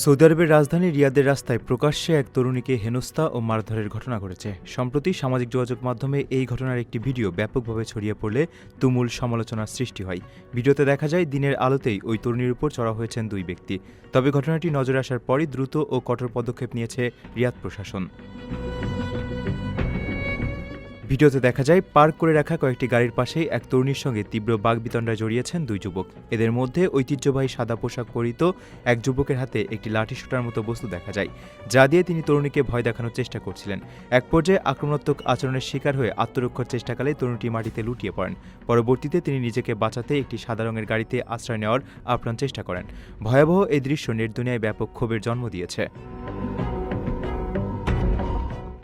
Saudi আরবের রাজধানী রিয়াদের রাস্তায় প্রকাশ্যে এক তরুণীকে হেনস্থা ও মারধরের ঘটনা ঘটেছে। সম্প্রতি সামাজিক যোগাযোগ মাধ্যমে এই ঘটনার একটি ভিডিও ব্যাপকভাবে ছড়িয়ে পড়লে তুমুল সমালোচনার সৃষ্টি হয়। ভিডিওতে দেখা যায় দিনের আলোতেই ওই তরুণীর উপর চড়া হয়েছেন দুই ব্যক্তি। তবে ঘটনাটি নজরে আসার পরই দ্রুত ও কঠোর পদক্ষেপ নিয়েছে রিয়াদ প্রশাসন। ভিডিওতে দেখা যায় পার্ক করে রাখা কয়েকটি গাড়ির পাশেই এক তরুণীর সঙ্গে তীব্র বাগবিতণ্ডায় জড়িয়েছেন দুই যুবক। এদের মধ্যে ঐতিহ্যবাহী সাদা পোশাক পরিহিত এক যুবকের হাতে একটি লাঠিসোঁটার মতো বস্তু দেখা যায়, যা দিয়ে তিনি তরুণীকে ভয় দেখানোর চেষ্টা করছিলেন। এক পর্যায়ে আক্রমণাত্মক আচরণের শিকার হয়ে আত্মরক্ষার চেষ্টাকালে তরুণীটি মাটিতে লুটিয়ে পড়েন। পরবর্তীতে তিনি নিজেকে বাঁচাতে একটি সাদা রঙের গাড়িতে আশ্রয় নেওয়ার আপ্রাণ চেষ্টা করেন। ভয়াবহ এই দৃশ্য নেটদুনিয়ায় ব্যাপক ক্ষোভের জন্ম দিয়েছে।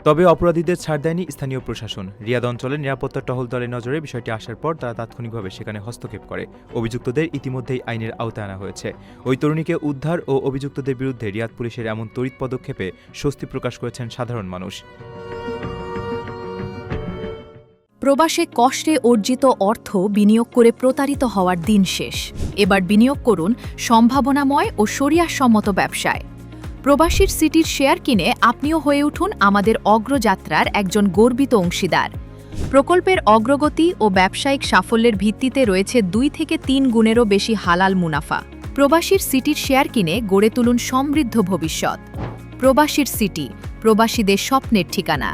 তবে অপরাধীদের ছাড় দেয়নি স্থানীয় প্রশাসন। রিয়াদ অঞ্চলের নিরাপত্তা টহল দলের নজরে বিষয়টি আসার পর তারা তাৎক্ষণিকভাবে সেখানে হস্তক্ষেপ করে। অভিযুক্তদের ইতিমধ্যেই আইনের আওতায় আনা হয়েছে। ওই তরুণীকে উদ্ধার ও অভিযুক্তদের বিরুদ্ধে রিয়াদ পুলিশের এমন তড়িৎ পদক্ষেপে স্বস্তি প্রকাশ করেছেন সাধারণ মানুষ। প্রবাসে কষ্টে অর্জিত অর্থ বিনিয়োগ করে প্রতারিত হওয়ার দিন শেষ। এবার বিনিয়োগ করুন সম্ভাবনাময় ও শরিয়াসম্মত ব্যবসায়। প্রবাসীর সিটির শেয়ার কিনে আপনিও হয়ে উঠুন আমাদের অগ্রযাত্রার একজন গর্বিত অংশীদার। প্রকল্পের অগ্রগতি ও ব্যবসায়িক সাফল্যের ভিত্তিতে রয়েছে 2 থেকে 3 গুণেরও বেশি হালাল মুনাফা। প্রবাসীর সিটির শেয়ার কিনে গড়ে তুলুন সমৃদ্ধ ভবিষ্যৎ। প্রবাসীর সিটি, প্রবাসীদের স্বপ্নের ঠিকানা।